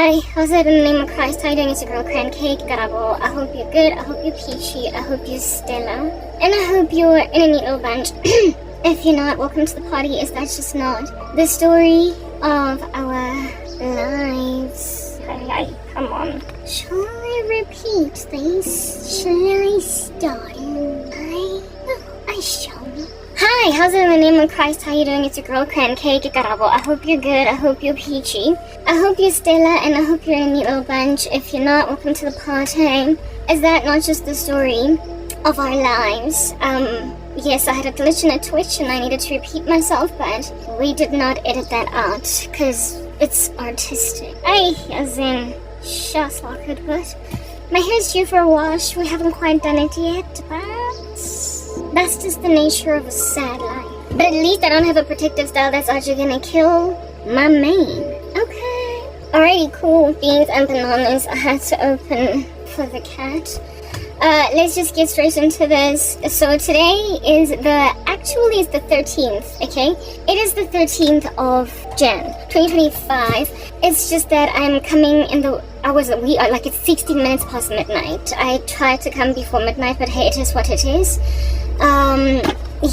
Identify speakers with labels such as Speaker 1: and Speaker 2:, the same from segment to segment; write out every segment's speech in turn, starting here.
Speaker 1: Hi, how's it in the name of Christ? How you doing? It's your girl Cake Karabo. I hope you're good, I hope you're peachy, I hope you're stellar, and I hope you're in a neat little bunch. If you're not, welcome to the party. If that's just not the story of our lives. Hey, come on. Shall I repeat this? Shall I start? I shall. Hi, how's it in the name of Christ? How you doing? It's your girl Cake Karabo. I hope you're good, I hope you're peachy, I hope you're stellar, and I hope you're in a neat little bunch. If you're not, welcome to the party. Is that not just the story of our lives? Yes, I had a glitch in a Twitch and I needed to repeat myself, but we did not edit that out because it's artistic. As in, just like it, but my hair's due for a wash. We haven't quite done it yet, but that's just the nature of a sad life. But at least I don't have a protective style that's actually gonna kill my mane. Okay. Alrighty, cool. Beans and bananas. I had to open for the cat. Let's just get straight into this. So today is it's the 13th, okay? It is the 13th of Jan, 2025. It's just that I'm coming in it's 16 minutes past midnight. I tried to come before midnight, but hey, it is what it is.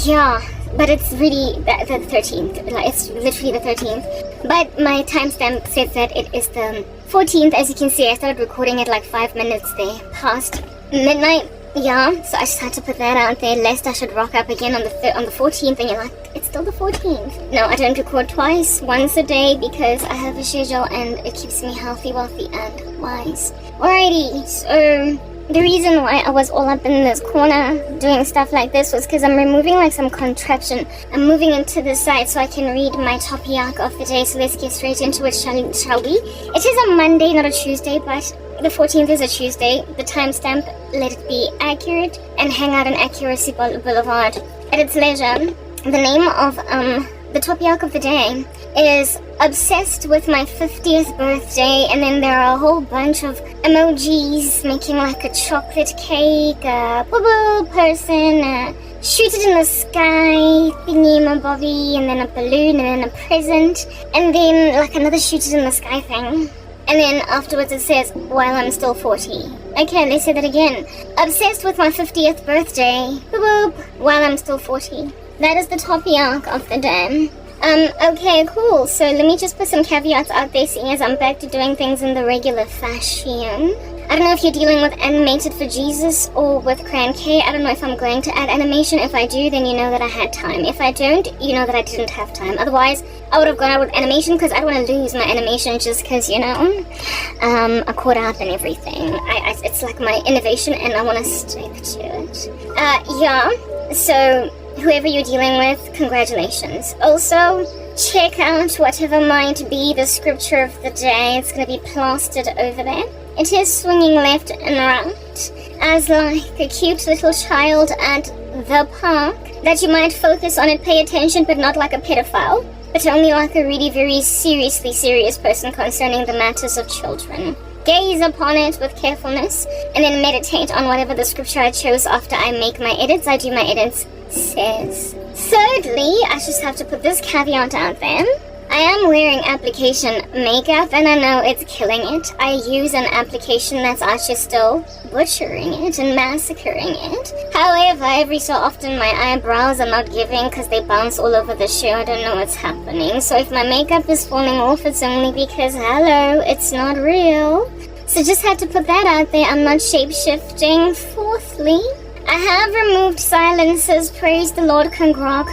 Speaker 1: Yeah, but it's really the 13th. Like, it's literally the 13th. But my timestamp says that it is the 14th. As you can see, I started recording at like 5 minutes there past midnight. Yeah, so I just had to put that out there lest I should rock up again on the 14th and you're like, it's still the 14th. No, I don't record twice, once a day, because I have a schedule and it keeps me healthy, wealthy, and wise. Alrighty, so the reason why I was all up in this corner doing stuff like this was because I'm removing like some contraption. I'm moving into the side so I can read my topic of the day. So let's get straight into it, shall we? It is a Monday, not a Tuesday, but the 14th is a Tuesday. The timestamp, let it be accurate and hang out on Accuracy Boulevard at its leisure. The name of the topic of the day is obsessed with my 50th birthday, and then there are a whole bunch of emojis making like a chocolate cake, a bubble person, a shoot it in the sky thingy-mabobby, and then a balloon, and then a present, and then like another shoot it in the sky thing. And then afterwards it says, while I'm still 40. Okay, let's say that again. Obsessed with my 50th birthday, boop, while I'm still 40. That is the topic of the day. Okay, cool. So let me just put some caveats out there, seeing as I'm back to doing things in the regular fashion. I don't know if you're dealing with Animated for Jesus or with Cran K. I don't know if I'm going to add animation. If I do, then you know that I had time. If I don't, you know that I didn't have time. Otherwise, I would have gone out with animation because I don't want to lose my animation just because, you know, I caught up and everything. It's like my innovation and I want to stick to it. Yeah, so whoever you're dealing with, congratulations. Also, check out whatever might be the scripture of the day. It's going to be plastered over there. It is swinging left and right as like a cute little child at the park that you might focus on and pay attention, but not like a pedophile, but only like a really very seriously serious person concerning the matters of children. Gaze upon it with carefulness and then meditate on whatever the scripture I chose after I make my edits. I do my edits says. Thirdly, I just have to put this caveat out there. I am wearing application makeup and I know it's killing it. I use an application that's actually still butchering it and massacring it. However, every so often my eyebrows are not giving because they bounce all over the show. I don't know what's happening. So if my makeup is falling off, it's only because, hello, it's not real. So just had to put that out there. I'm not shape-shifting. Fourthly, I have removed silences. Praise the Lord. Congra.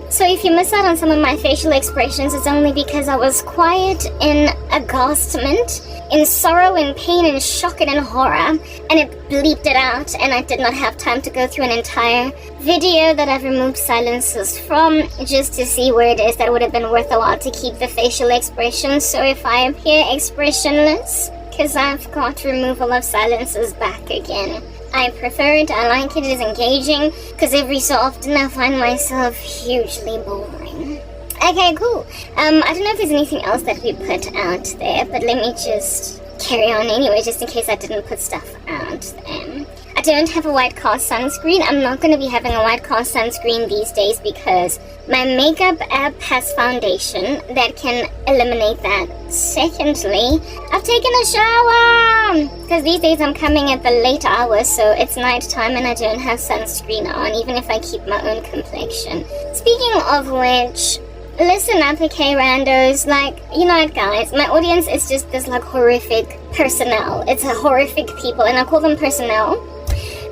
Speaker 1: So if you miss out on some of my facial expressions, it's only because I was quiet in aghastment, in sorrow and pain and shock and in horror, and it bleeped it out, and I did not have time to go through an entire video that I've removed silences from, just to see where it is that would have been worth a while to keep the facial expressions. So if I appear expressionless, because I've got removal of silences back again. I prefer it, I like it, it is engaging, because every so often I find myself hugely boring. Okay, cool. I don't know if there's anything else that we put out there, but let me just carry on anyway, just in case I didn't put stuff out there. I don't have a white cast sunscreen. I'm not going to be having a white cast sunscreen these days because my makeup app has foundation that can eliminate that. Secondly, I've taken a shower because these days I'm coming at the late hours, so it's nighttime and I don't have sunscreen on, even if I keep my own complexion. Speaking of which, listen up, okay, randos. Like, you know what, guys? My audience is just this, like, horrific personnel. It's a horrific people, and I call them personnel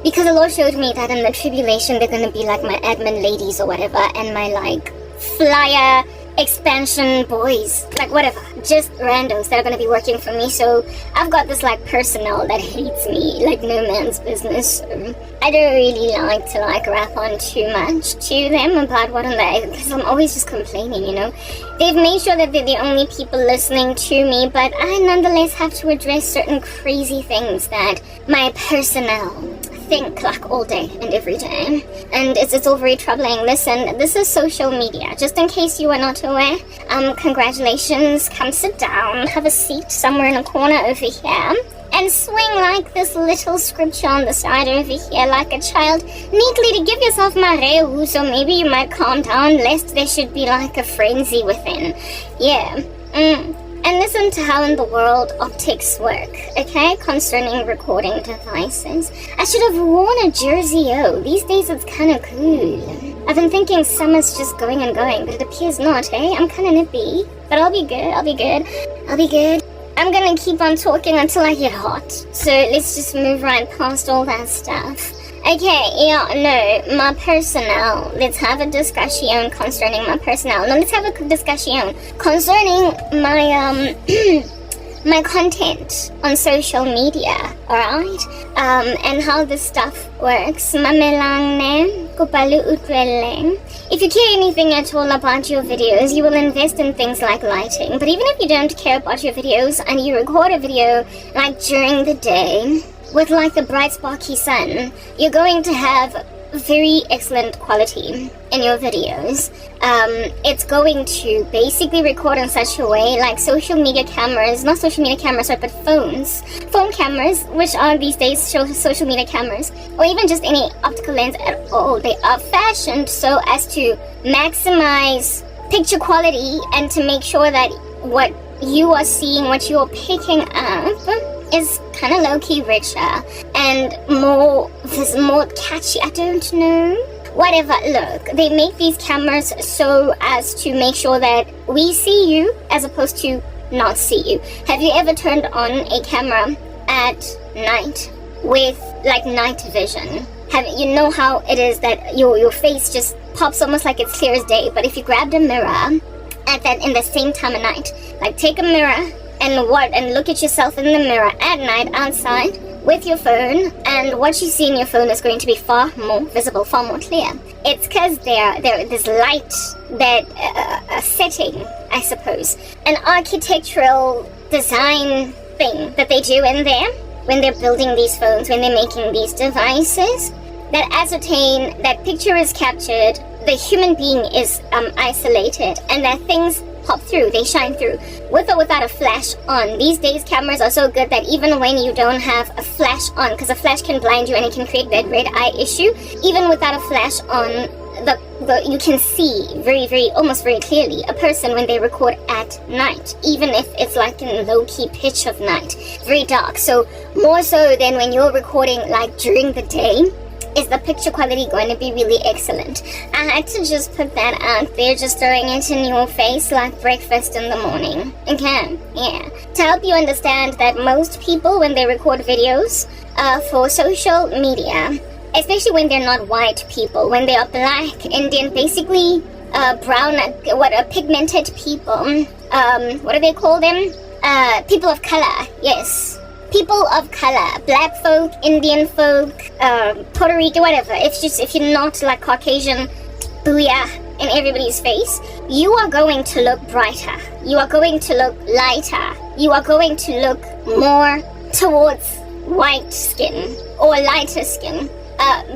Speaker 1: because the Lord showed me that in the tribulation they're gonna be like my admin ladies or whatever, and my, like, flyer expansion boys, like whatever, just randos that are gonna be working for me. So I've got this, like, personnel that hates me like no man's business. So I don't really like to, like, rap on too much to them about what I'm like, because I'm always just complaining, you know. They've made sure that they're the only people listening to me, but I nonetheless have to address certain crazy things that my personnel think, like, all day and every day, and it's all very troubling. Listen, this is social media, just in case you are not aware. Congratulations, come sit down, have a seat somewhere in a corner over here, and swing like this little scripture on the side over here like a child, neatly to give yourself mareu, so maybe you might calm down, lest there should be like a frenzy within. Yeah. And listen to how in the world optics work, okay, concerning recording devices. I should have worn a jersey. These days it's kind of cool. I've been thinking summer's just going and going, but it appears not, eh? I'm kind of nippy, but I'll be good, I'll be good. I'm gonna keep on talking until I get hot, so let's just move right past all that stuff. Okay, yeah, no, my personnel. Let's have a discussion concerning my personnel. No, let's have a discussion concerning my, my content on social media, alright? And how this stuff works. Mamelang ne, kupalu utrele. If you care anything at all about your videos, you will invest in things like lighting. But even if you don't care about your videos and you record a video, like, during the day, with, like, the bright sparky sun, you're going to have very excellent quality in your videos. It's going to basically record in such a way, like social media cameras, not social media cameras, sorry, but phone cameras, which are these days social media cameras, or even just any optical lens at all. They are fashioned so as to maximize picture quality and to make sure that what you are seeing, what you're picking up, is kind of low-key richer and more catchy. I don't know. Whatever. Look, they make these cameras so as to make sure that we see you as opposed to not see you. Have you ever turned on a camera at night with, like, night vision? You know how it is that your face just pops almost like it's clear as day, but if you grabbed a mirror in the same time of night, like, take a mirror and look at yourself in the mirror at night outside with your phone, and what you see in your phone is going to be far more visible, far more clear. It's because there's light, that setting, I suppose, an architectural design thing that they do in there when they're building these phones, when they're making these devices, that ascertain that picture is captured, the human being is isolated, and that things pop through, they shine through, with or without a flash on. These days cameras are so good that even when you don't have a flash on, because a flash can blind you and it can create that red eye issue, even without a flash on, you can see almost very clearly a person when they record at night, even if it's like in low-key pitch of night, very dark. So more so than when you're recording, like, during the day, is the picture quality going to be really excellent. I had to just put that out there, just throwing it in your face like breakfast in the morning. Okay, yeah. To help you understand that most people, when they record videos for social media, especially when they're not white people, when they are black, Indian, basically brown, pigmented people, what do they call them? People of color, yes. People of color, black folk, Indian folk, Puerto Rican, whatever. If you're not like Caucasian, booyah in everybody's face, you are going to look brighter. You are going to look lighter. You are going to look more towards white skin or lighter skin.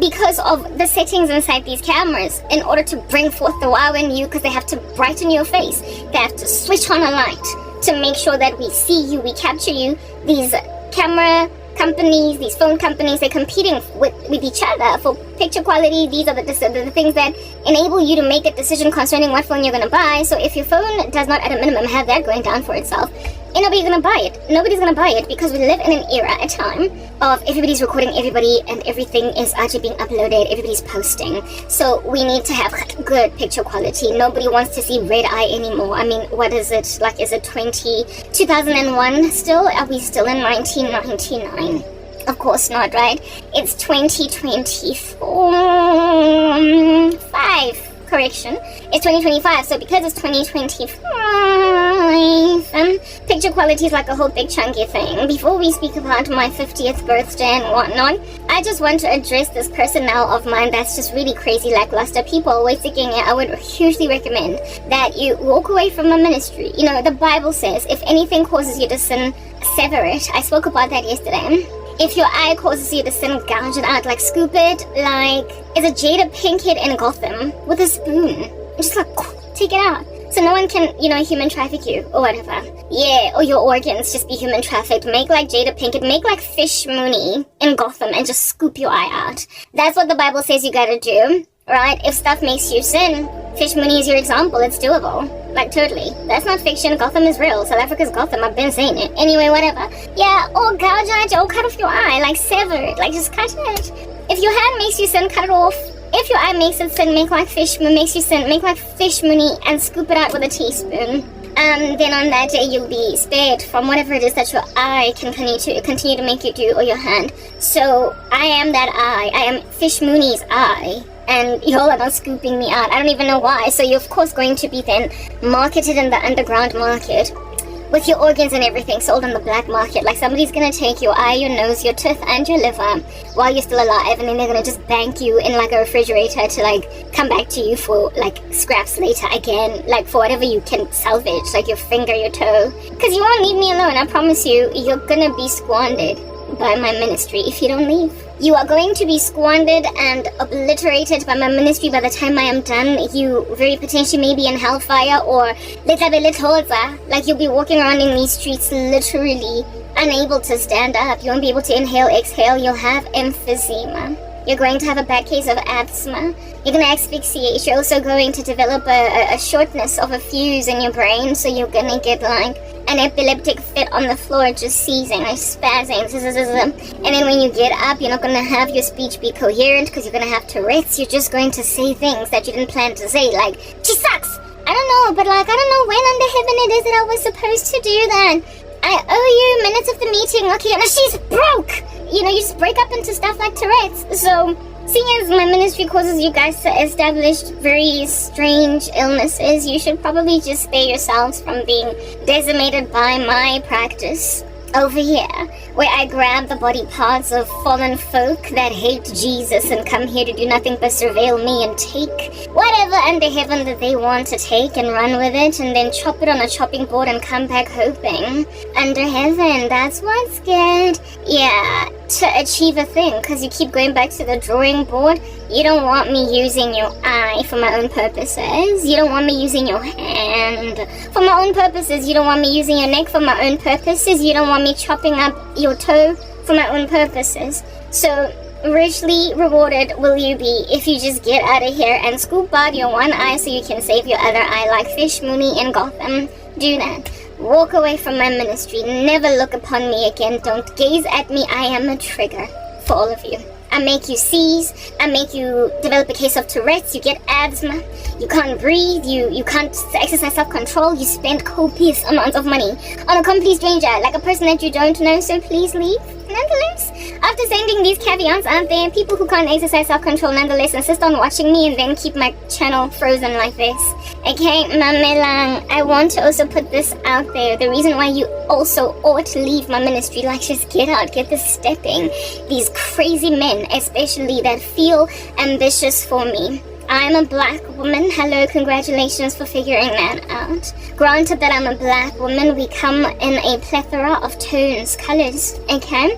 Speaker 1: Because of the settings inside these cameras, in order to bring forth the wow in you, because they have to brighten your face, they have to switch on a light to make sure that we see you, we capture you. These camera companies, these phone companies, they're competing with each other for picture quality. These are the things that enable you to make a decision concerning what phone you're going to buy. So if your phone does not at a minimum have that going down for itself, ain't nobody gonna buy it. Nobody's gonna buy it because we live in an era, a time of everybody's recording everybody and everything is actually being uploaded, everybody's posting. So we need to have good picture quality. Nobody wants to see red eye anymore. I mean, what is it? Like, is it 2001 still? Are we still in 1999? Of course not, right? It's 2025. Correction, it's 2025, so because it's 2025, picture quality is like a whole big chunky thing. Before we speak about my 50th birthday and whatnot, I just want to address this personnel of mine that's just really crazy lackluster. People always thinking it. I would hugely recommend that you walk away from a ministry. You know, the Bible says, if anything causes you to sin, sever it. I spoke about that yesterday. If your eye causes you to sin, gouge it out, like scoop it, like it's a Jada Pinkett in Gotham with a spoon. And just like take it out. So no one can, you know, human traffic you or whatever. Yeah, or your organs just be human trafficked. Make like Jada Pinkett, make like Fish Mooney in Gotham and just scoop your eye out. That's what the Bible says you gotta do, right? If stuff makes you sin, Fish Mooney is your example. It's doable. Like, totally. That's not fiction. Gotham is real. South Africa's Gotham. I've been saying it. Anyway, whatever. Yeah, or gouge out, or cut off your eye. Like, sever it. Like, just cut it. If your hand makes you sin, cut it off. If your eye makes it sin, make like Fish Moon makes you sin. Make like Fish Mooney and scoop it out with a teaspoon. Then on that day, you'll be spared from whatever it is that your eye can continue to make you do, or your hand. So, I am that eye. I am Fish Mooney's eye. And y'all are not scooping me out. I don't even know why. So you're of course going to be then marketed in the underground market with your organs and everything sold on the black market. Like somebody's gonna take your eye, your nose, your tooth, and your liver while you're still alive, and then they're gonna just bank you in like a refrigerator to like come back to you for like scraps later again, like for whatever you can salvage, like your finger, your toe. Because you won't leave me alone. I promise you, you're gonna be squandered by my ministry if you don't leave. You are going to be squandered and obliterated by my ministry by the time I am done. You very potentially may be in hellfire or like you'll be walking around in these streets literally unable to stand up. You won't be able to inhale, exhale. You'll have emphysema. You're going to have a bad case of asthma. You're going to asphyxiate. You're also going to develop a shortness of a fuse in your brain. So you're going to get like an epileptic fit on the floor, just seizing, like spazzing. And then when you get up, you're not going to have your speech be coherent because you're going to have Tourette's. You're just going to say things that you didn't plan to say, like, she sucks. I don't know, but like, I don't know when under heaven it is that I was supposed to do that. I owe you minutes of the meeting. Okay, no, she's broke. You know, you just break up into stuff like Tourette's. So, seeing as my ministry causes you guys to establish very strange illnesses, you should probably just spare yourselves from being decimated by my practice over here, where I grab the body parts of fallen folk that hate Jesus and come here to do nothing but surveil me and take whatever under heaven that they want to take and run with it, and then chop it on a chopping board and come back hoping under heaven. That's what's good. Yeah, to achieve a thing, because you keep going back to the drawing board. You don't want me using your eye for my own purposes. You don't want me using your hand for my own purposes. You don't want me using your neck for my own purposes. You don't want me chopping up your toe for my own purposes. So richly rewarded will you be if you just get out of here and scoop out your one eye so you can save your other eye, like Fish Mooney in Gotham. Do that. Walk away from my ministry. Never look upon me again. Don't gaze at me. I am a trigger for all of you. I make you seize. I make you develop a case of Tourette's. You get asthma. You can't breathe. You can't exercise self-control. You spend copious amounts of money on a complete stranger, like a person that you don't know. So please leave. Nonetheless, after sending these caveats out there, people who can't exercise self-control nonetheless insist on watching me and then keep my channel frozen like this. Okay, Mamelang, I want to also put this out there. The reason why you also ought to leave my ministry, like just get out, get this stepping. These crazy men, especially that feel ambitious for me. I'm a black woman. Hello, congratulations for figuring that out. Granted that I'm a black woman, we come in a plethora of tones, colors, okay?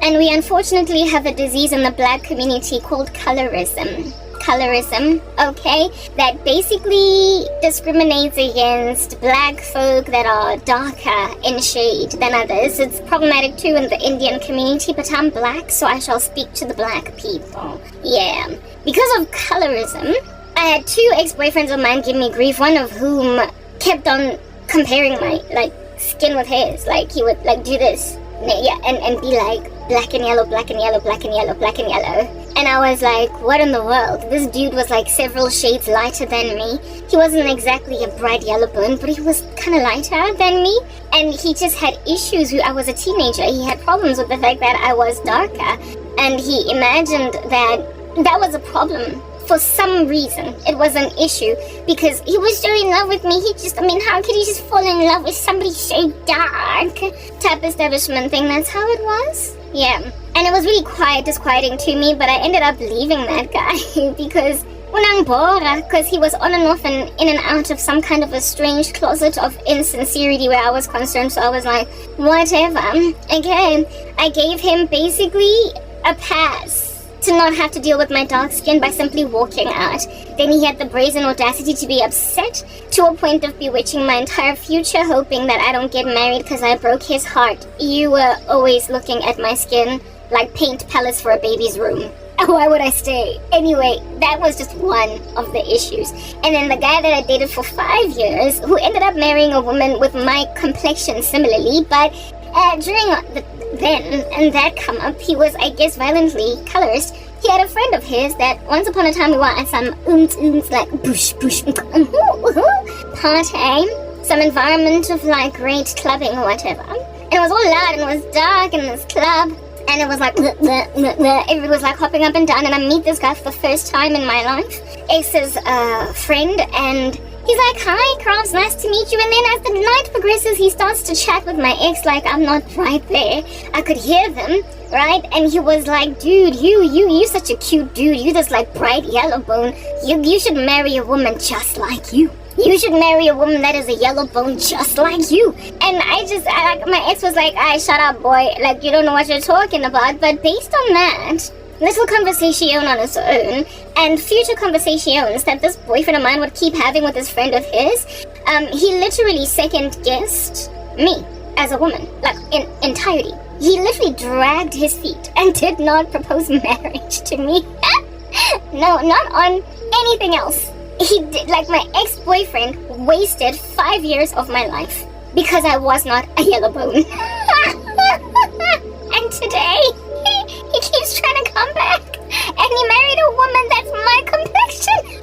Speaker 1: And we unfortunately have a disease in the black community called colorism. colorism, okay, that basically discriminates against black folk that are darker in shade than others. It's problematic too in the Indian community, but I'm black, so I shall speak to the black people. Yeah. Because of colorism, I had 2 ex-boyfriends of mine give me grief, one of whom kept on comparing my, like, skin with his. Like, he would, like, do this, yeah, and be like, black and yellow, black and yellow, black and yellow, black and yellow. And I was like, what in the world? This dude was like several shades lighter than me. He wasn't exactly a bright yellow bone, but he was kind of lighter than me. And he just had issues. I was a teenager. He had problems with the fact that I was darker. And he imagined that that was a problem. For some reason, it was an issue because he was so in love with me. How could he just fall in love with somebody so dark? Type establishment thing, that's how it was. Yeah, and it was really disquieting to me, but I ended up leaving that guy because he was on and off and in and out of some kind of a strange closet of insincerity where I was concerned. So I was like, whatever. Okay, I gave him basically a pass to not have to deal with my dark skin by simply walking out. Then he had the brazen audacity to be upset to a point of bewitching my entire future, hoping that I don't get married because I broke his heart. You were always looking at my skin like paint palettes for a baby's room. Why would I stay? Anyway, that was just one of the issues. And then the guy that I dated for 5 years, who ended up marrying a woman with my complexion similarly, but during that come up, he was, I guess, violently colorist. He had a friend of his that once upon a time we were at some like bush party, some environment of like great clubbing or whatever. And it was all loud and it was dark in this club. And it was like, everybody was like hopping up and down. And I meet this guy for the first time in my life. Ex's friend, and he's like, hi, Krabs, nice to meet you. And then as the night progresses, he starts to chat with my ex like I'm not right there. I could hear them, right? And he was like, dude, you such a cute dude. You this like bright yellow bone. You should marry a woman just like you. You should marry a woman that is a yellow bone just like you. And my ex was like, shut up, boy. Like, you don't know what you're talking about. But based on that little conversation on its own, and future conversations that this boyfriend of mine would keep having with this friend of his, he literally second-guessed me as a woman, like, in entirety. He literally dragged his feet and did not propose marriage to me. No, not on anything else. He did, like, my ex-boyfriend wasted 5 years of my life because I was not a yellow bone. And today, he keeps trying to come back, and he married a woman that's my complexion.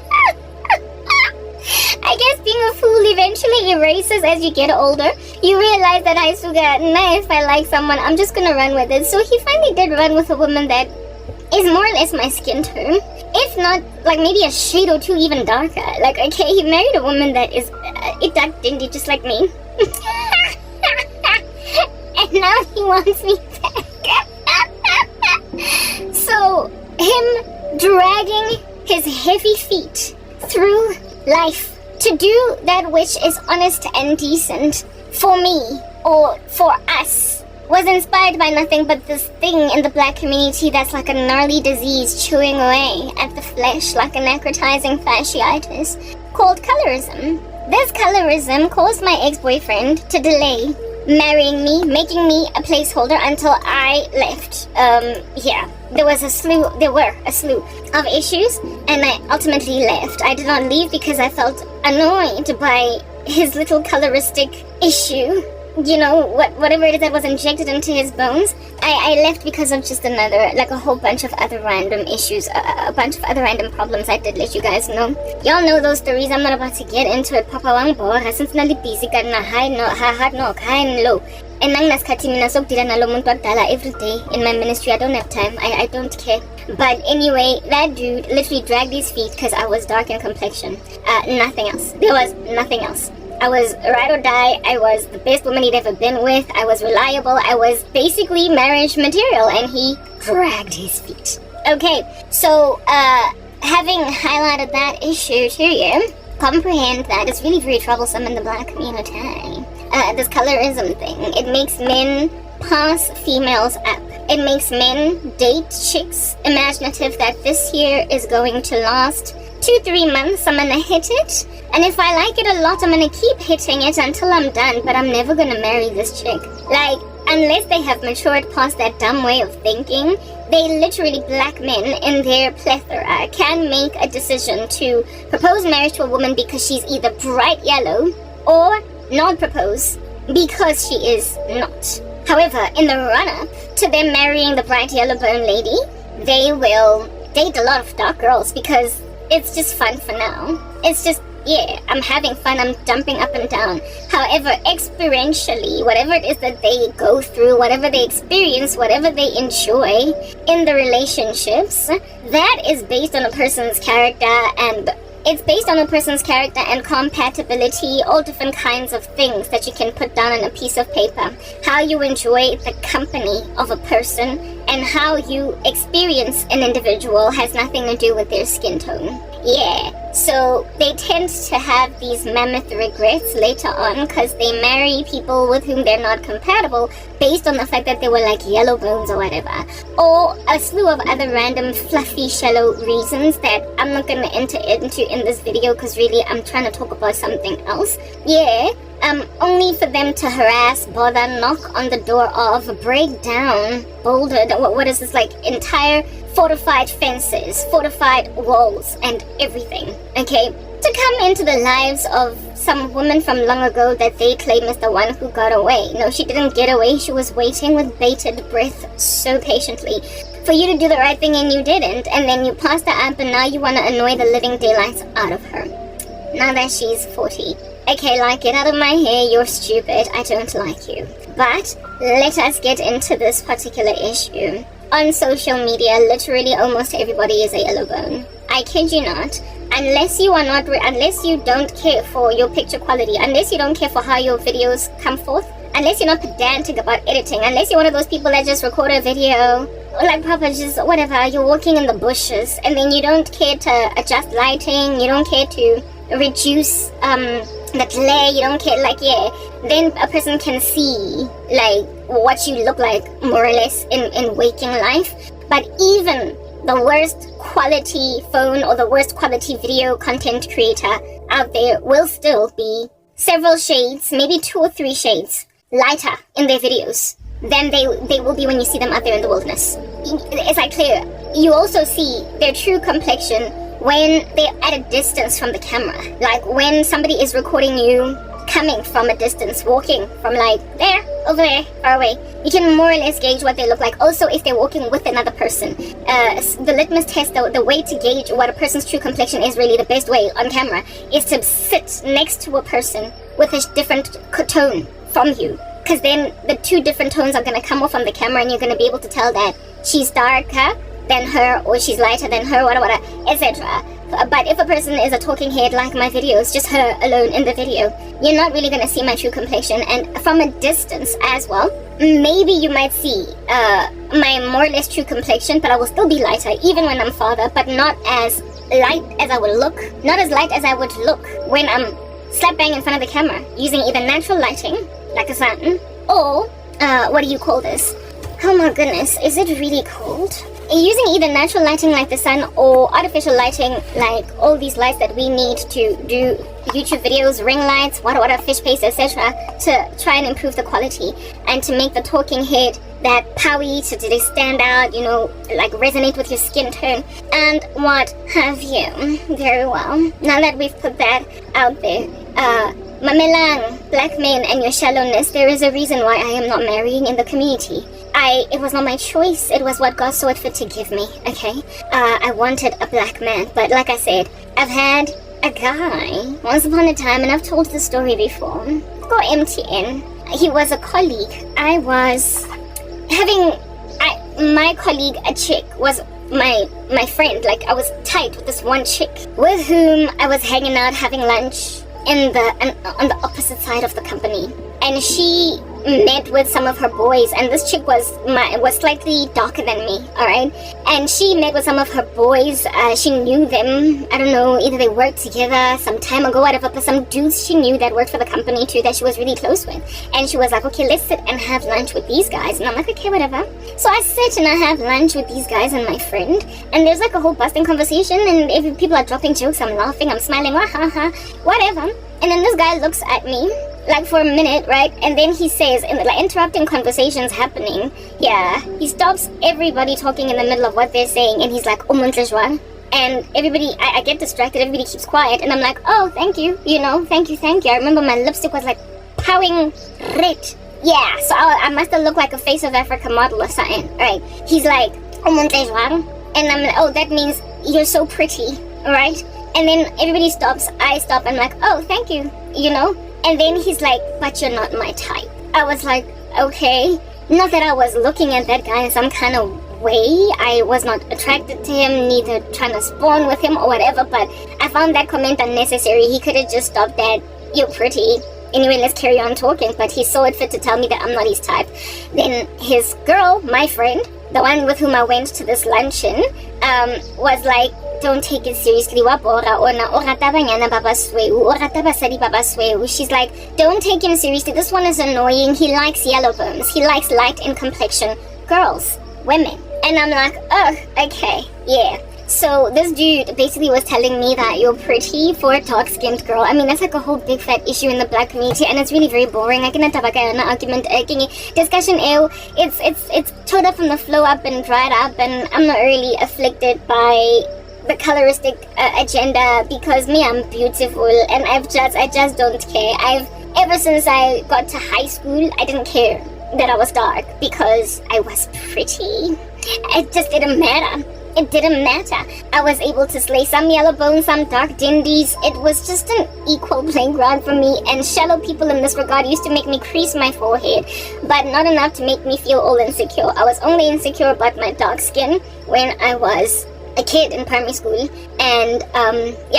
Speaker 1: I guess being a fool eventually erases as you get older. You realize that if I like someone, I'm just gonna run with it. So he finally did run with a woman that is more or less my skin tone. If not, like, maybe a shade or 2 even darker. Like, okay, he married a woman that is dark dingy just like me. And now he wants me back. So, him dragging his heavy feet through life to do that which is honest and decent for me or for us was inspired by nothing but this thing in the black community that's like a gnarly disease chewing away at the flesh like a necrotizing fasciitis called colorism. This colorism caused my ex-boyfriend to delay marrying me, making me a placeholder until I left. There were a slew of issues, and I ultimately left. I did not leave because I felt annoyed by his little coloristic issue. You know, whatever it is that was injected into his bones. I left because of just a whole bunch of other random issues, a bunch of other random problems I did let you guys know. Y'all know those stories, I'm not about to get into it. Papa wang bora, since nali busy ka na high and low. And nang naskati mina sokdila na lo muntu agdala every day in my ministry. I don't have time, I don't care. But anyway, that dude literally dragged his feet because I was dark in complexion. Nothing else. There was nothing else. I was ride or die. I was the best woman he'd ever been with. I was reliable. I was basically marriage material, and he dragged his feet. Okay, so having highlighted that issue to you, comprehend that it's really very troublesome in the black community. This colorism thing, it makes men pass females up. It makes men date chicks imaginative that this year is going to last 2-3 months. I'm gonna hit it, and if I like it a lot, I'm gonna keep hitting it until I'm done, but I'm never gonna marry this chick. Like, unless they have matured past that dumb way of thinking, they literally, black men in their plethora, can make a decision to propose marriage to a woman because she's either bright yellow or not propose because she is not. However, in the run-up to them marrying the bright yellow bone lady, they will date a lot of dark girls because it's just fun for now. It's just, yeah, I'm having fun, I'm jumping up and down. However, experientially, whatever it is that they go through, whatever they experience, whatever they enjoy in the relationships, that is based on a person's character, and it's based on a person's character and compatibility, all different kinds of things that you can put down on a piece of paper. How you enjoy the company of a person and how you experience an individual has nothing to do with their skin tone. Yeah, so they tend to have these mammoth regrets later on because they marry people with whom they're not compatible based on the fact that they were like yellow bones or whatever. Or a slew of other random fluffy, shallow reasons that I'm not going to enter into in this video because really I'm trying to talk about something else. Yeah, only for them to harass, bother, knock on the door of, break down, bouldered, what is this, like entire fortified fences, fortified walls, and everything, okay? To come into the lives of some woman from long ago that they claim is the one who got away. No, she didn't get away, she was waiting with bated breath so patiently for you to do the right thing and you didn't, and then you passed her up and now you want to annoy the living daylights out of her. Now that she's 40. Okay, like, get out of my hair, you're stupid, I don't like you. But let us get into this particular issue. On social media, literally almost everybody is a yellow bone. I kid you not. Unless you are not, unless you don't care for your picture quality, unless you don't care for how your videos come forth, unless you're not pedantic about editing, unless you're one of those people that just record a video, or like proper just whatever, you're walking in the bushes, and then you don't care to adjust lighting, you don't care to reduce the glare, you don't care, like, yeah, then a person can see like what you look like more or less in waking life. But even the worst quality phone or the worst quality video content creator out there will still be several shades, maybe 2 or 3 shades lighter in their videos than they will be when you see them out there in the wilderness. It's like clear. You also see their true complexion when they're at a distance from the camera. Like when somebody is recording you coming from a distance, walking from like there, over there, far away, you can more or less gauge what they look like. Also, if they're walking with another person, the litmus test, the way to gauge what a person's true complexion is, really the best way on camera, is to sit next to a person with a different tone from you. Because then the 2 different tones are going to come off on the camera and you're going to be able to tell that she's darker than her or she's lighter than her, whatever, etc. But if a person is a talking head like my videos, just her alone in the video, you're not really going to see my true complexion. And from a distance as well, maybe you might see my more or less true complexion, but I will still be lighter even when I'm farther, but not as light as I would look, not as light as I would look when I'm slap bang in front of the camera using either natural lighting like the sun or what do you call this? Oh my goodness, is it really cold? Using either natural lighting like the sun or artificial lighting like all these lights that we need to do YouTube videos, ring lights, whatever, fish paste, etc. to try and improve the quality and to make the talking head that powy, to stand out, you know, like resonate with your skin tone and what have you. Very well. Now that we've put that out there, Mamelang, black men and your shallowness, there is a reason why I am not marrying in the community. It was not my choice, it was what God saw it fit to give me, okay? I wanted a black man, but like I said, I've had a guy once upon a time, and I've told the story before, go MTN. He was a colleague. I was having, my colleague, a chick, was my friend. Like, I was tight with this one chick with whom I was hanging out, having lunch on the opposite side of the company. And she met with some of her boys, and this chick was slightly darker than me, alright? And she met with some of her boys. She knew them. I don't know, either they worked together some time ago, whatever, but some dudes she knew that worked for the company too, that she was really close with. And she was like, okay, let's sit and have lunch with these guys. And I'm like, okay, whatever. So I sit and I have lunch with these guys and my friend, and there's like a whole busting conversation, and if people are dropping jokes, I'm laughing, I'm smiling, ha, whatever. And then this guy looks at me like for a minute, right? And then he says, and like interrupting conversations happening, yeah, he stops everybody talking in the middle of what they're saying, and he's like, "Omontlejwa." And everybody, I get distracted, everybody keeps quiet, and I'm like, oh, thank you, thank you. I remember my lipstick was like powering red. Yeah, so I must have looked like a Face of Africa model or something, right? He's like, "Omontlejwa," and I'm like, oh, that means you're so pretty, right? And then everybody stops, I stop, I'm like, oh, thank you, And then he's like, but you're not my type. I was like, okay. Not that I was looking at that guy in some kind of way. I was not attracted to him, neither trying to spawn with him or whatever, but I found that comment unnecessary. He could have just stopped at, you're pretty. Anyway, let's carry on talking. But he saw it fit to tell me that I'm not his type. Then his girl, my friend, the one with whom I went to this luncheon, was like, don't take it seriously, she's like, don't take him seriously, this one is annoying, he likes yellow bones, he likes light in complexion girls, women. And I'm like, oh, okay, yeah. So this dude basically was telling me that you're pretty for a dark-skinned girl. I mean, that's like a whole big fat issue in the black community, and it's really very boring. I cannot have an argument, discussion. It's chewed up from the flow up and dried up, and I'm not really afflicted by the coloristic agenda, because me, I'm beautiful, and I just don't care. Ever since I got to high school, I didn't care that I was dark because I was pretty. It just didn't matter. It didn't matter. I was able to slay some yellow bones, some dark dindies. It was just an equal playing ground for me, and shallow people in this regard used to make me crease my forehead, but not enough to make me feel all insecure. I was only insecure about my dark skin when I was a kid in primary school, and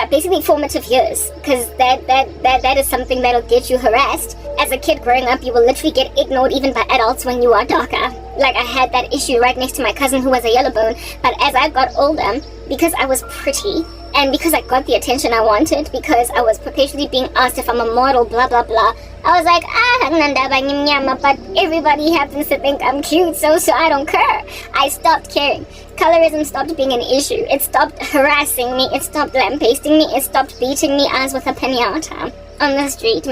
Speaker 1: basically formative years, because that is something that'll get you harassed. As a kid growing up, you will literally get ignored even by adults when you are darker. Like, I had that issue right next to my cousin who was a yellow bone, but as I got older, because I was pretty, and because I got the attention I wanted, because I was perpetually being asked if I'm a model, blah blah blah, I was like, but everybody happens to think I'm cute, so I don't care. I stopped caring. Colorism stopped being an issue. It stopped harassing me. It stopped lampasting me. It stopped beating me as with a pinata on the street,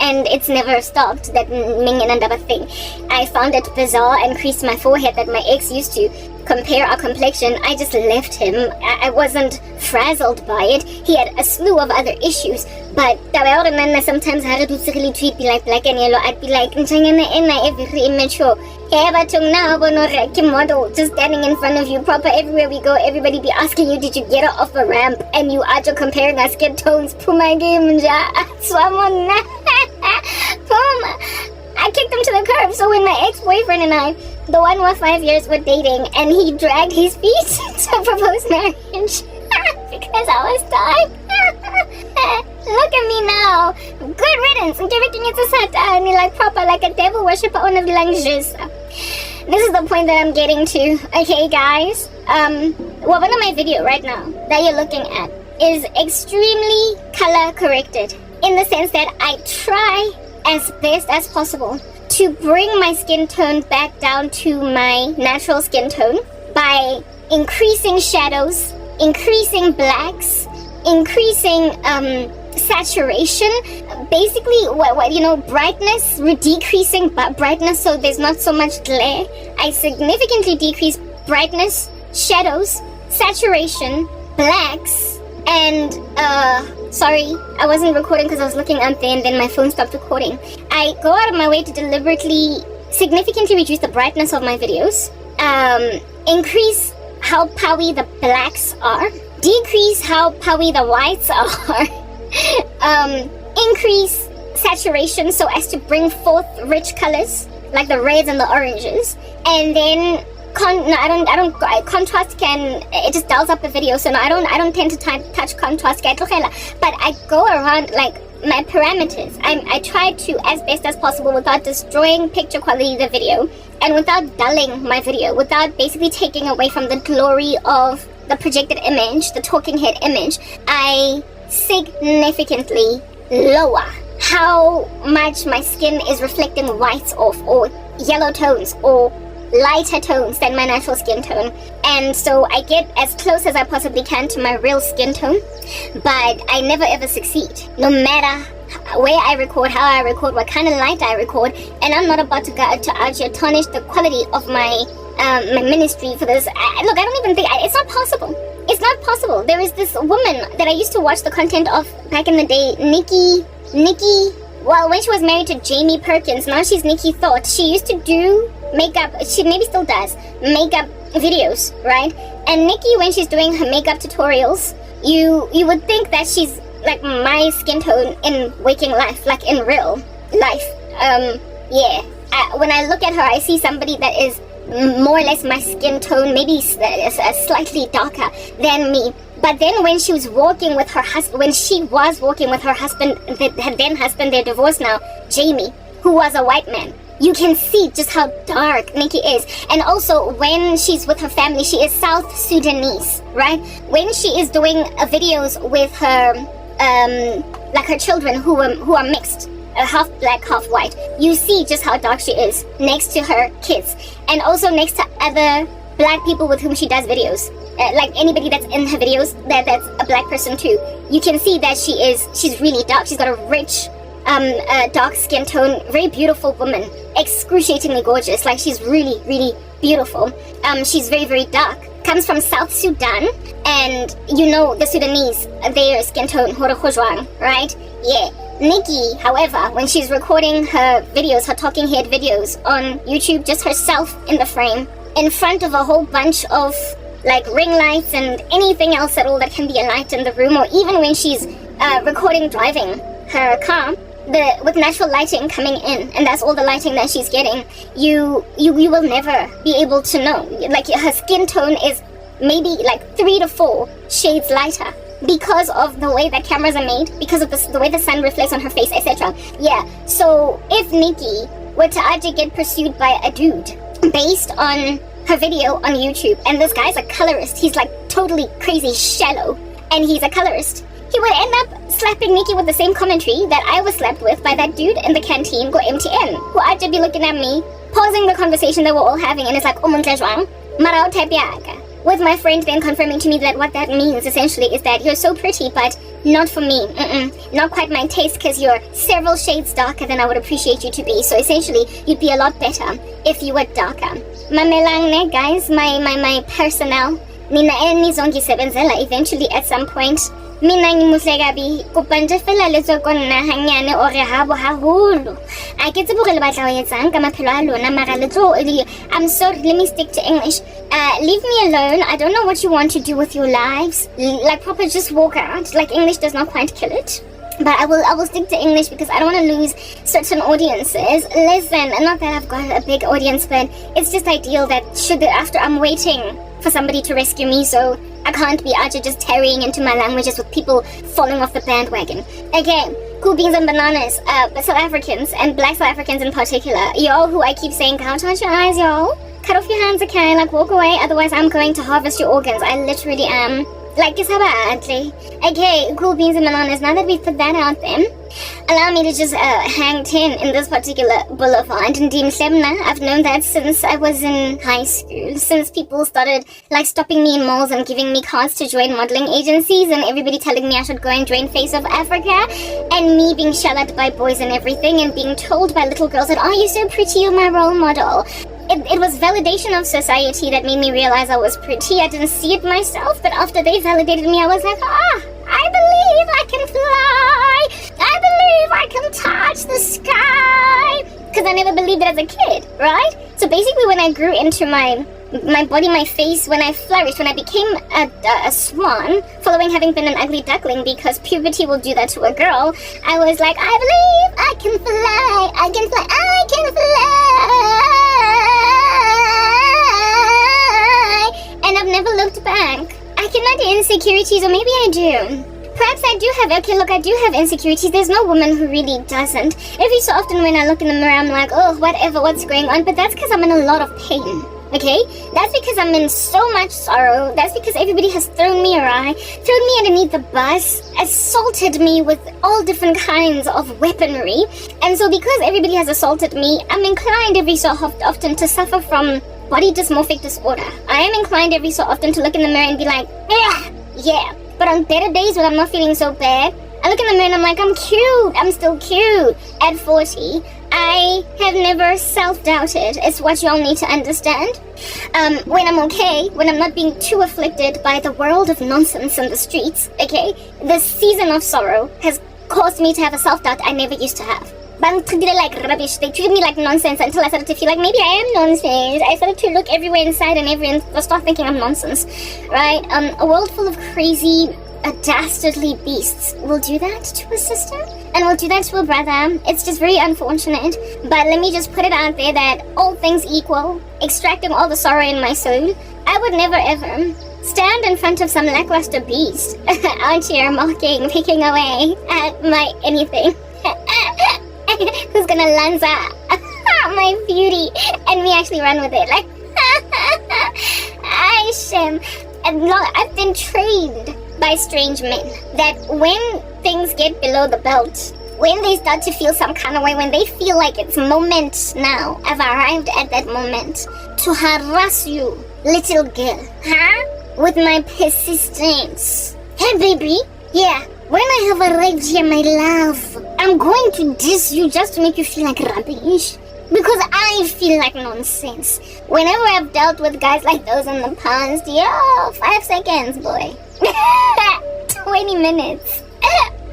Speaker 1: and it's never stopped, that Minganandaba thing. I found it bizarre and creased my forehead that my ex used to compare our complexion. I just left him. I wasn't frazzled by it. He had a slew of other issues, but sometimes I would really treat me like black and yellow. I'd be like, very immature. Model just standing in front of you, proper everywhere we go, everybody be asking you, did you get her off a ramp? And you are just comparing our skin tones. Puma game, I kicked him to the curb. So when my ex-boyfriend and I, the one with 5 years, were dating, and he dragged his feet to propose marriage because I was dark. Look at me now. Good riddance. And like proper, like a devil worshipper on a villages. This is the point that I'm getting to. Okay, guys. One of my video right now that you're looking at is extremely color corrected, in the sense that I try as best as possible to bring my skin tone back down to my natural skin tone by increasing shadows, increasing blacks, increasing saturation, basically brightness, decreasing brightness so there's not so much glare. I significantly decrease brightness, shadows, saturation, blacks, and sorry, I wasn't recording because I was looking up there and then my phone stopped recording. I go out of my way to deliberately significantly reduce the brightness of my videos, increase how powy the blacks are, decrease how powy the whites are, increase saturation so as to bring forth rich colors like the reds and the oranges, and then contrast it just dulls up the video, so no, I don't tend to touch contrast, but I go around like my parameters. I tried to, as best as possible, without destroying picture quality of the video, and without dulling my video, without basically taking away from the glory of the projected image, the talking head image, I significantly lower how much my skin is reflecting whites off, or yellow tones, or lighter tones than my natural skin tone. And so I get as close as I possibly can to my real skin tone, but I never ever succeed, no matter where I record, how I record, what kind of light I record. And I'm not about to actually tarnish the quality of my ministry for this. Look, I don't even think, it's not possible. It's not possible. There is this woman that I used to watch the content of back in the day, Nikki, well, when she was married to Jamie Perkins, now she's Nikki Thought. She used to do makeup, she maybe still does, makeup videos, right? And Nikki, when she's doing her makeup tutorials, you would think that she's like my skin tone in waking life, like in real life. When I look at her, I see somebody that is more or less my skin tone, maybe slightly darker than me. But then when she was walking with her husband, her then husband, they're divorced now, Jamie, who was a white man, you can see just how dark Nikki is. And also when she's with her family, she is South Sudanese, right? When she is doing videos with her, like her children who are mixed, half black, half white, you see just how dark she is next to her kids, and also next to other black people with whom she does videos. Like anybody that's in her videos that's a black person too, you can see that she's really dark. She's got a rich dark skin tone, very beautiful woman, excruciatingly gorgeous. Like, she's really, really beautiful. She's very, very dark, comes from South Sudan, and you know the Sudanese, their skin tone, right? Yeah. Nikki, however, when she's recording her videos, her talking head videos on YouTube, just herself in the frame, in front of a whole bunch of like ring lights and anything else at all that can be a light in the room, or even when she's recording driving her car, with natural lighting coming in, and that's all the lighting that she's getting, you will never be able to know. Like, her skin tone is maybe like 3 to 4 shades lighter because of the way that cameras are made, because of the way the sun reflects on her face, etc. Yeah, so if Nikki were to actually get pursued by a dude based on her video on YouTube, and this guy's a colorist, he's like totally crazy shallow, and he's a colorist, he would end up slapping Nikki with the same commentary that I was slapped with by that dude in the canteen, go MTN, who I'd be looking at me, pausing the conversation that we're all having, and it's like, marao tepiaga. With my friend then confirming to me that what that means essentially is that you're so pretty, but not for me. Not quite my taste, because you're several shades darker than I would appreciate you to be. So essentially, you'd be a lot better if you were darker. Mamelang ne, guys, my personnel. Nina nizongi sebenzela eventually at some point. Mina ngimuhle kabi, kopante fela le tswa ko nna hanyane o re habo haholo. A ke tsebo re le batla ho etsang ka maphelo a lona, mara le tlo, I'm sorry, let me stick to English. Leave me alone. I don't know what you want to do with your lives. Like, proper just walk out. Like, English does not quite kill it. But I will stick to English because I don't want to lose certain audiences. Listen, not that I've got a big audience, but it's just ideal that after I'm waiting for somebody to rescue me, so I can't be out just tarrying into my languages with people falling off the bandwagon. Okay, cool beans and bananas, South Africans, and black South Africans in particular, y'all who I keep saying, count out your eyes, y'all. Cut off your hands, okay? Like, walk away, otherwise I'm going to harvest your organs. I literally am. Like, okay, cool beans and bananas, now that we've put that out there, allow me to just hang 10 in this particular boulevard in Dimslemna. I've known that since I was in high school, since people started like stopping me in malls and giving me cards to join modeling agencies, and everybody telling me I should go and join Face of Africa, and me being shelled by boys and everything, and being told by little girls that, oh, you're so pretty, you're my role model. It was validation of society that made me realize I was pretty. I didn't see it myself, but after they validated me, I was like, I believe I can fly. I believe I can touch the sky. Because I never believed it as a kid, right? So basically when I grew into my body, my face, when I flourished, when I became a swan, following having been an ugly duckling, because puberty will do that to a girl, I was like, I believe I can fly. I can fly. I can fly. And I've never looked back. I cannot do insecurities, or maybe I do. Perhaps I I do have insecurities. There's no woman who really doesn't. Every so often when I look in the mirror, I'm like, oh, whatever, what's going on? But that's because I'm in a lot of pain, okay? That's because I'm in so much sorrow. That's because everybody has thrown me awry, thrown me underneath the bus, assaulted me with all different kinds of weaponry. And so because everybody has assaulted me, I'm inclined every so often to suffer from body dysmorphic disorder. I am inclined every so often to look in the mirror and be like, yeah. But on better days when I'm not feeling so bad, I look in the mirror and I'm like, I'm cute. I'm still cute. At 40, I have never self-doubted. It's what y'all need to understand. When I'm okay, when I'm not being too afflicted by the world of nonsense in the streets, okay, this season of sorrow has caused me to have a self-doubt I never used to have. But treated like rubbish. They treated me like nonsense until I started to feel like maybe I am nonsense. I started to look everywhere inside and everyone start thinking I'm nonsense, right? A world full of crazy, dastardly beasts will do that to a sister and will do that to a brother. It's just very unfortunate. But let me just put it out there that all things equal, extracting all the sorrow in my soul, I would never ever stand in front of some lackluster beast out here mocking, picking away at my anything. Who's gonna lanza my beauty and me actually run with it like I've been trained by strange men that when things get below the belt, when they start to feel some kind of way, when they feel like it's moment now, I've arrived at that moment to harass you, little girl, with my persistence. Hey baby, yeah, when I have arrived here, my love, I'm going to diss you just to make you feel like rubbish. Because I feel like nonsense. Whenever I've dealt with guys like those in the past, 5 seconds, boy. 20 minutes.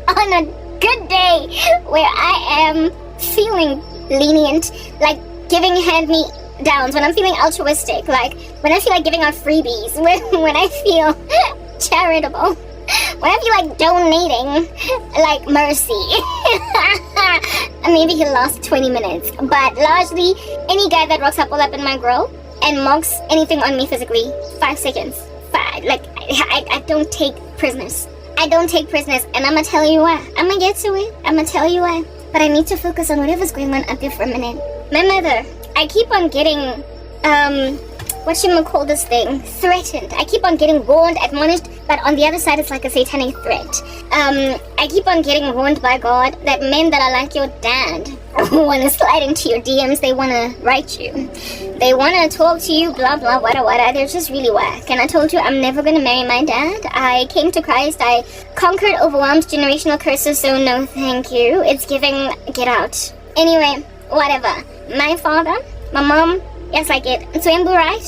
Speaker 1: On a good day where I am feeling lenient, like giving hand-me-downs, when I'm feeling altruistic, like when I feel like giving out freebies, when I feel charitable. When I feel like donating, like mercy, maybe he'll last 20 minutes. But largely, any guy that rocks up all up in my grill and mocks anything on me physically, 5 seconds. I don't take prisoners. I don't take prisoners, and I'ma tell you why. I'ma get to it. I'ma tell you why. But I need to focus on whatever's going on up there for a minute. My mother, I keep on getting, threatened. I keep on getting warned, admonished, but on the other side it's like a satanic threat. I keep on getting warned by God that men that are like your dad want to slide into your DMs, they want to write you, they want to talk to you, blah blah wada wada. They're just really whack. And I told you I'm never going to marry my dad. I came to Christ, I conquered overwhelmed generational curses, so no thank you. It's giving, get out. Anyway, whatever. My father, my mom, yes, I get Swembu, right?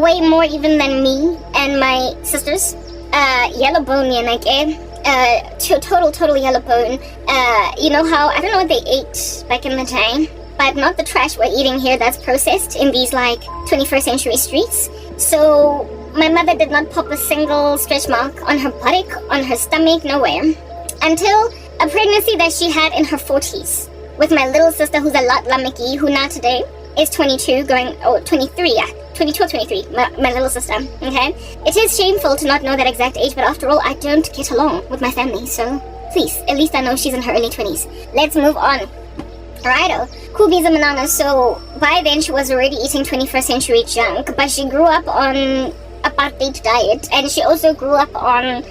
Speaker 1: Way more even than me and my sisters. Yellow bone, total yellow bone. You know how, I don't know what they ate back in the day, but not the trash we're eating here that's processed in these like 21st century streets. So my mother did not pop a single stretch mark on her buttock, on her stomach, nowhere. Until a pregnancy that she had in her 40s with my little sister, who's a lot lamiki, who now today is 22, going, 23, 22 or 23, my little sister, okay? It is shameful to not know that exact age, but after all, I don't get along with my family, so please, at least I know she's in her early 20s. Let's move on. Righto, cool beans and bananas. So by then she was already eating 21st century junk, but she grew up on apartheid diet, and she also grew up on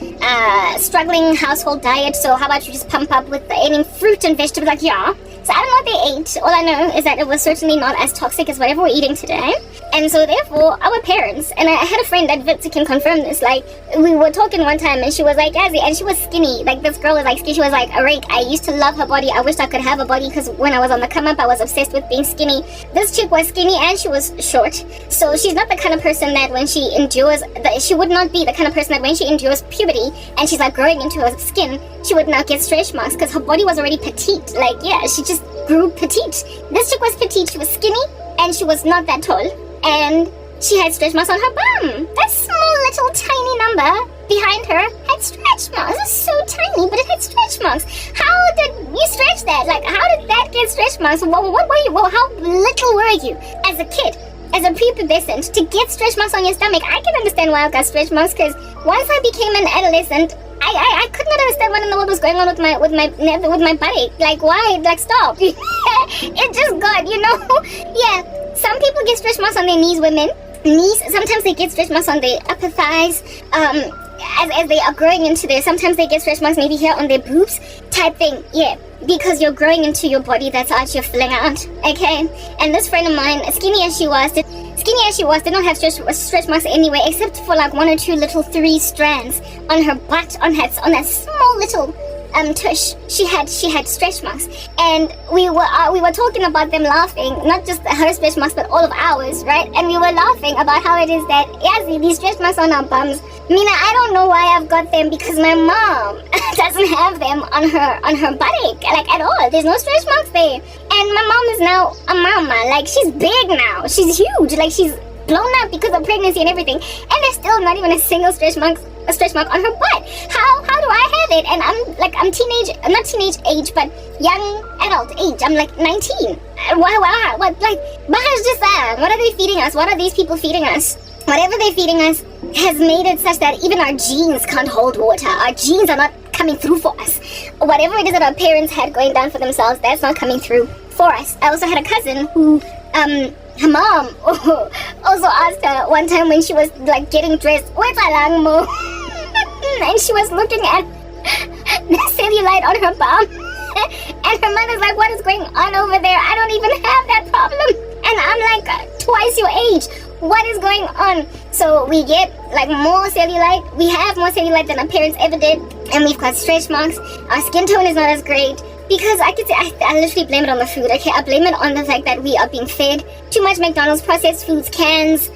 Speaker 1: struggling household diet. So how about you just pump up with eating fruit and vegetables? Like, yeah. So I don't know what they ate. All I know is that it was certainly not as toxic as whatever we're eating today. And so therefore, our parents, and I had a friend that Vitsa can confirm this, like, we were talking one time and she was like, Yazzie, and she was skinny. Like, this girl was like skinny. She was like, Arik, I used to love her body. I wished I could have a body, because when I was on the come up, I was obsessed with being skinny. This chick was skinny and she was short. So she's not the kind of person that when she endures, she would not be the kind of person that when she endures puberty and she's like growing into her skin, she would not get stretch marks, because her body was already petite. Like, yeah, she just grew petite. This chick was petite. She was skinny and she was not that tall. And she had stretch marks on her bum. That small little tiny number behind her had stretch marks. It was so tiny, but it had stretch marks. How did you stretch that? Like, how did that get stretch marks? What were you? How little were you as a kid? As a prepubescent, to get stretch marks on your stomach? I can understand why I got stretch marks, because once I became an adolescent, I could not understand what in the world was going on with my body. Like, why? Like, stop. It just got, yeah. Some people get stretch marks on their knees, women. Knees, sometimes they get stretch marks on their upper thighs. As they are growing into there, sometimes they get stretch marks maybe here on their boobs type thing. Yeah, because you're growing into your body, that's how you're filling out. Okay, and this friend of mine, skinny as she was, did not have stretch marks anywhere, except for like 1 or 2 little 3 strands on her butt, on that small little tush. She had stretch marks, and we were talking about them, laughing, not just her stretch marks but all of ours, right? And we were laughing about how it is that these stretch marks on our bums. Mina, I don't know why I've got them, because my mom doesn't have them on her buttock, like, at all. There's no stretch marks there, and my mom is now a mama. Like, she's big now, she's huge, like, she's blown up because of pregnancy and everything, and there's still not even a single stretch mark on her butt. How do I have it? And I'm teenage, not teenage age, but young adult age. I'm like 19. What, like, what are they feeding us? What are these people feeding us? Whatever they're feeding us has made it such that even our genes can't hold water. Our genes are not coming through for us. Whatever it is that our parents had going down for themselves, that's not coming through for us. I also had a cousin who, her mom also asked her one time when she was like getting dressed, and she was looking at the cellulite on her bum, and her mother's like, what is going on over there? I don't even have that problem, and I'm like twice your age. What is going on? So we get like more cellulite. We have more cellulite than our parents ever did, and we've got stretch marks. Our skin tone is not as great. Because I could say, I literally blame it on the food, okay? I blame it on the fact that we are being fed too much McDonald's, processed foods, canned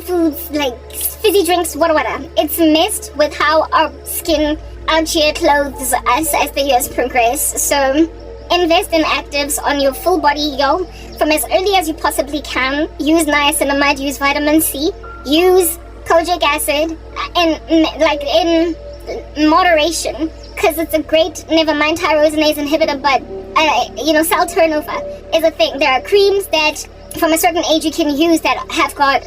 Speaker 1: foods, like fizzy drinks, whatever. It's messed with how our skin out here clothes us as the years progress. So invest in actives on your full body, yo, from as early as you possibly can. Use niacinamide, use vitamin C, use kojic acid, in moderation. Because it's a great, never mind tyrosinase inhibitor, but, cell turnover is a thing. There are creams that, from a certain age, you can use that have got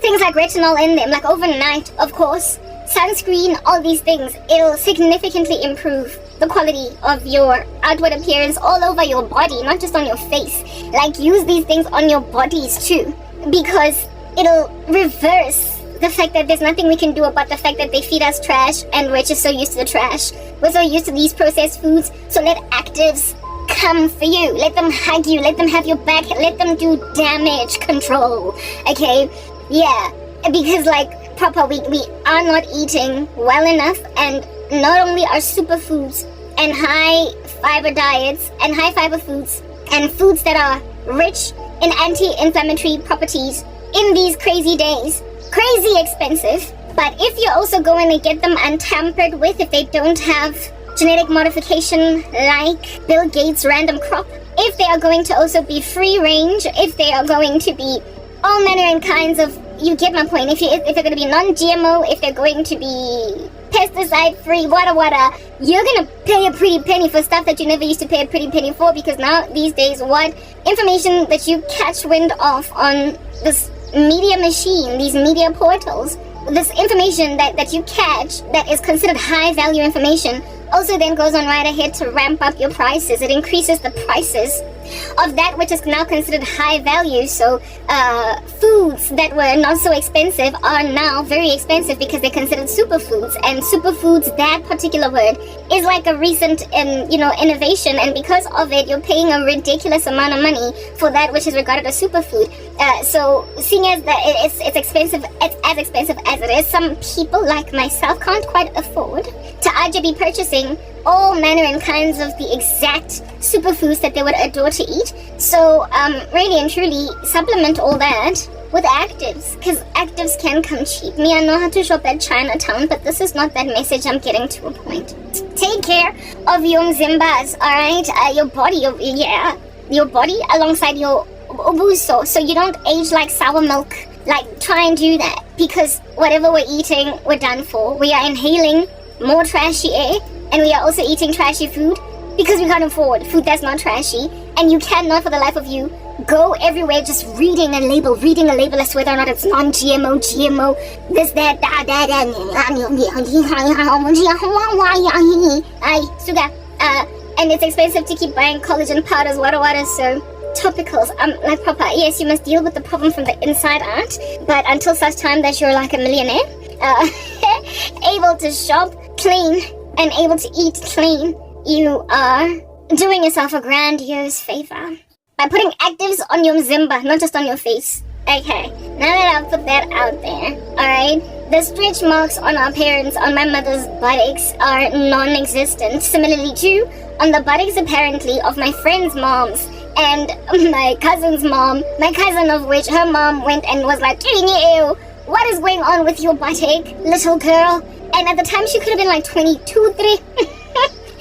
Speaker 1: things like retinol in them, like overnight, of course. Sunscreen, all these things. It'll significantly improve the quality of your outward appearance all over your body, not just on your face. Like, use these things on your bodies, too. Because it'll reverse the fact that there's nothing we can do about the fact that they feed us trash, and we're just so used to the trash. We're so used to these processed foods. So let actives come for you. Let them hug you. Let them have your back. Let them do damage control. Okay? Yeah. Because, like, proper, we are not eating well enough, and not only are superfoods and high fiber diets and high fiber foods and foods that are rich in anti-inflammatory properties in these crazy days crazy expensive, but if you're also going to get them untampered with, if they don't have genetic modification like Bill Gates' random crop, if they are going to also be free range, if they are going to be all manner and kinds of, you get my point, if they're going to be non-GMO, if they're going to be pesticide free, whatever, you're going to pay a pretty penny for stuff that you never used to pay a pretty penny for, because now these days, what information that you catch wind of on this media machine, these media portals, this information that you catch that is considered high value information also then goes on right ahead to ramp up your prices. It increases the prices of that which is now considered high value. So foods that were not so expensive are now very expensive because they're considered superfoods, and superfoods, that particular word, is like a recent innovation, and because of it you're paying a ridiculous amount of money for that which is regarded as superfood. So seeing as that it's expensive, it's as expensive as it is, some people like myself can't quite afford to be purchasing all manner and kinds of the exact superfoods that they would adore to eat. So really and truly supplement all that with actives, because actives can come cheap. Me, I know how to shop at Chinatown, but this is not that message. I'm getting to a point. Take care of your mzimbas, alright? Your body, your body alongside your ubuso, so you don't age like sour milk. Like, try and do that, because whatever we're eating, we're done for. We are inhaling more trashy air, and we are also eating trashy food because we can't afford food that's not trashy, and you cannot for the life of you go everywhere just reading a label as to whether or not it's non-GMO, GMO, this, that, and it's expensive to keep buying collagen powders, water, so topicals, like proper. Yes, you must deal with the problem from the inside out, but until such time that you're like a millionaire, able to shop clean and able to eat clean, you are doing yourself a grandiose favor by putting actives on your mzimba, not just on your face. Okay, now that I've put that out there, alright, the stretch marks on our parents, on my mother's buttocks, are non-existent. Similarly too, on the buttocks apparently of my friend's moms and my cousin's mom, my cousin of which her mom went and was like, ew, what is going on with your buttock, little girl? And at the time she could have been like 22, 3.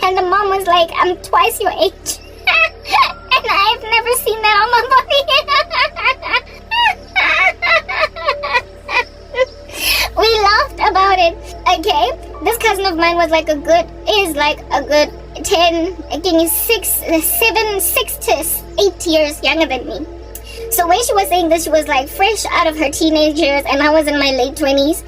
Speaker 1: And the mom was like, I'm twice your age. And I've never seen that on my body. We laughed about it. Okay, this cousin of mine was like a good 10, again, 6 to 8 years younger than me. So when she was saying this, she was like fresh out of her teenage years, and I was in my late 20s.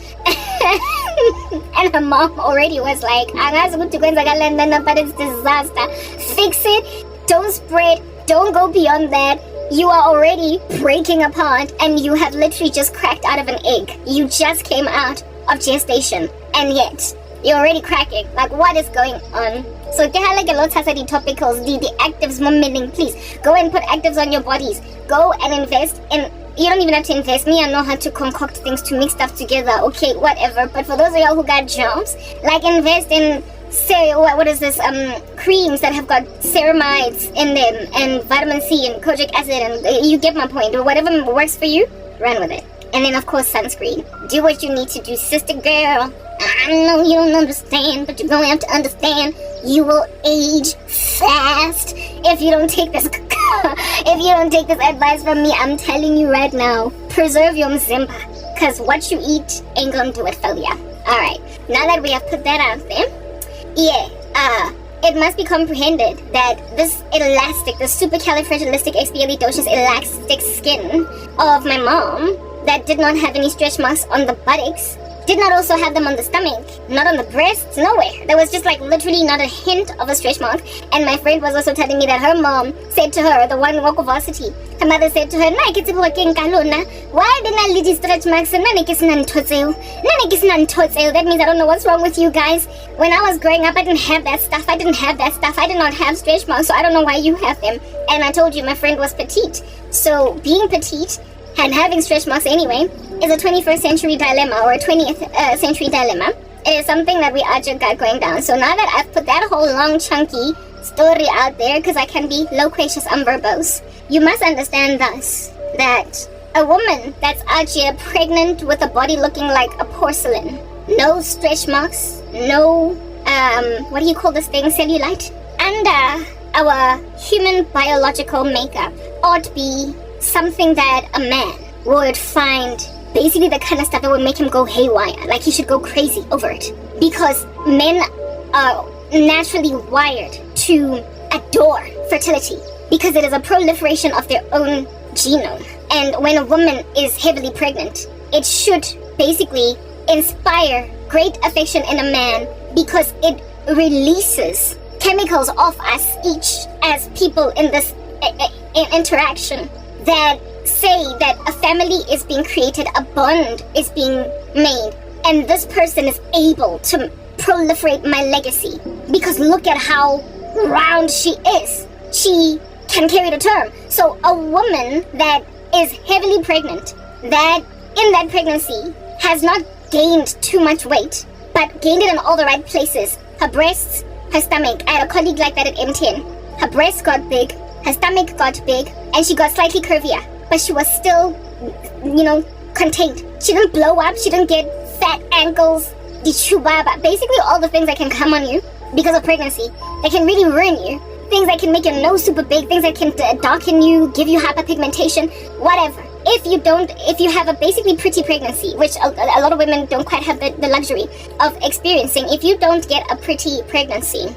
Speaker 1: And her mom already was like, but it's disaster. Fix it, don't spread, don't go beyond that. You are already breaking apart, and you have literally just cracked out of an egg. You just came out of gestation, and yet you're already cracking. Like, what is going on? So like a lot of topicals, the actives, meaning, please go and put actives on your bodies. Go and invest in. You don't even have to invest. Me, I know how to concoct things, to mix stuff together. Okay, whatever. But for those of y'all who got jobs, like invest in, say, what is this? Creams that have got ceramides in them, and vitamin C and kojic acid, and you get my point. Or whatever works for you, run with it. And then of course sunscreen. Do what you need to do, sister girl. I know you don't understand, but you're going to have to understand. You will age fast if you don't take this. If you don't take this advice from me, I'm telling you right now, preserve your mzimba, cause what you eat ain't gonna do it for ya. Alright, now that we have put that out there, it must be comprehended that this elastic, the supercalifragilisticexpialidocious elastic skin of my mom that did not have any stretch marks on the buttocks, did not also have them on the stomach, not on the breasts, nowhere. There was just like literally not a hint of a stretch mark. And my friend was also telling me that her mom said to her, the one walk of varsity, her mother said to her, why didn't I lead these stretch marks? That means I don't know what's wrong with you guys. When I was growing up, I didn't have that stuff. I did not have stretch marks, so I don't know why you have them. And I told you my friend was petite. So being petite and having stretch marks anyway is a 21st century dilemma, or a 20th century dilemma. It is something that we are just got going down. So now that I've put that whole long chunky story out there, because I can be loquacious and verbose, you must understand thus that a woman that's out here pregnant with a body looking like a porcelain, no stretch marks, no what do you call this thing, cellulite, under our human biological makeup ought be something that a man would find basically the kind of stuff that would make him go haywire, like he should go crazy over it. Because men are naturally wired to adore fertility, because it is a proliferation of their own genome. And when a woman is heavily pregnant, it should basically inspire great affection in a man, because it releases chemicals off us each as people in this interaction that say that a family is being created, a bond is being made, and this person is able to proliferate my legacy. Because look at how round she is. She can carry the term. So a woman that is heavily pregnant, that in that pregnancy has not gained too much weight, but gained it in all the right places. Her breasts, her stomach. I had a colleague like that at M10. Her breasts got big, her stomach got big, and she got slightly curvier. But she was still, contained. She didn't blow up, she didn't get fat ankles, basically all the things that can come on you because of pregnancy, that can really ruin you. Things that can make your nose super big, things that can darken you, give you hyperpigmentation, whatever. If you have a basically pretty pregnancy, which a lot of women don't quite have the luxury of experiencing, if you don't get a pretty pregnancy,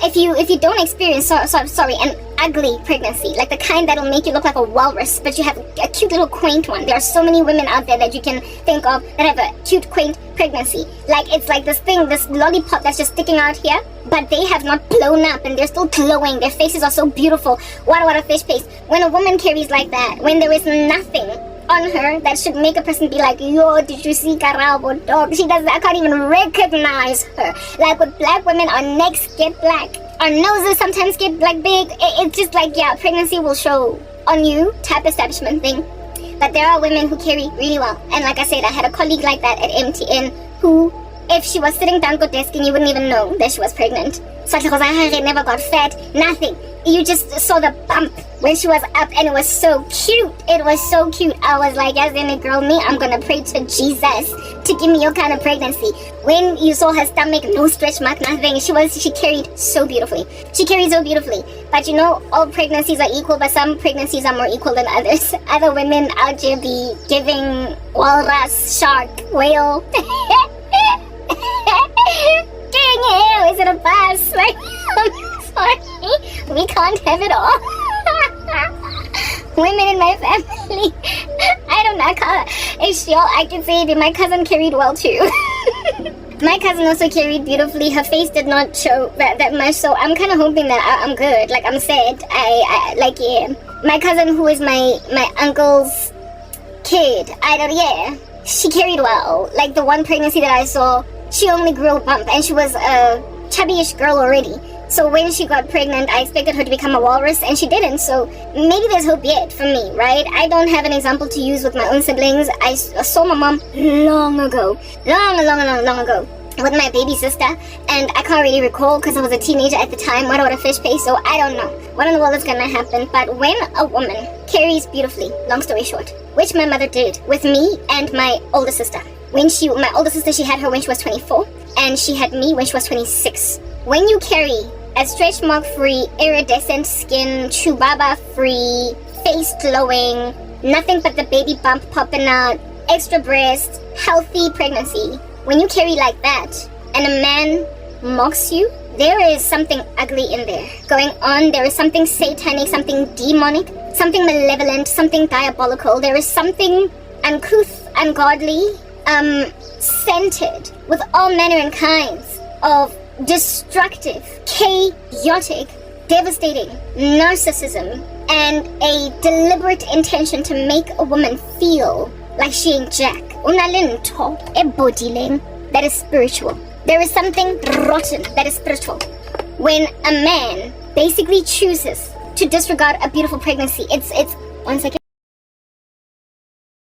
Speaker 1: if you don't experience an ugly pregnancy, like the kind that'll make you look like a walrus, but you have a cute little quaint one. There are so many women out there that you can think of that have a cute quaint pregnancy. Like it's like this lollipop that's just sticking out here, but they have not blown up and they're still glowing. Their faces are so beautiful. What a fish paste. When a woman carries like that, when there is nothing on her that should make a person be like, yo, did you see Karabo, dog? I can't even recognize her. Like with black women, our necks get black, our noses sometimes get like big. It's just like, yeah, pregnancy will show on you type establishment thing. But there are women who carry really well. And like I said, I had a colleague like that at MTN who, if she was sitting down at the desk and you wouldn't even know that she was pregnant. So I never got fat, nothing. You just saw the bump when she was up and it was so cute. It was so cute. I was like, yes, then girl, me, I'm gonna pray to Jesus to give me your kind of pregnancy. When you saw her stomach, no stretch mark, nothing. She carried so beautifully. She carried so beautifully. But you know, all pregnancies are equal, but some pregnancies are more equal than others. Other women out there be giving walrus, shark, whale. Is it a bus? Like, I'm sorry, we can't have it all. Women in my family, I don't know, I can say that my cousin carried well too. My cousin also carried beautifully. Her face did not show that much, so I'm kind of hoping that I'm good. Like I'm sad. I like, yeah. My cousin, who is my uncle's kid, she carried well. Like the one pregnancy that I saw, she only grew a bump and she was a chubby-ish girl already. So when she got pregnant, I expected her to become a walrus and she didn't. So maybe there's hope yet for me, right? I don't have an example to use with my own siblings. I saw my mom long ago, long ago, with my baby sister, and I can't really recall because I was a teenager at the time. What about a fish paste? So I don't know what in the world is gonna happen. But when a woman carries beautifully, long story short, which my mother did with me and my older sister. My older sister, she had her when she was 24, and she had me when she was 26. When you carry a stretch mark free, iridescent skin, chubaba free, face glowing, nothing but the baby bump popping out, extra breast, healthy pregnancy. When you carry like that and a man mocks you, there is something ugly in there going on. There is something satanic, something demonic, something malevolent, something diabolical. There is something uncouth, ungodly, scented with all manner and kinds of destructive, chaotic, devastating narcissism and a deliberate intention to make a woman feel like she ain't jack. That is spiritual. There is something rotten that is spiritual. When a man basically chooses to disregard a beautiful pregnancy, it's 1 second.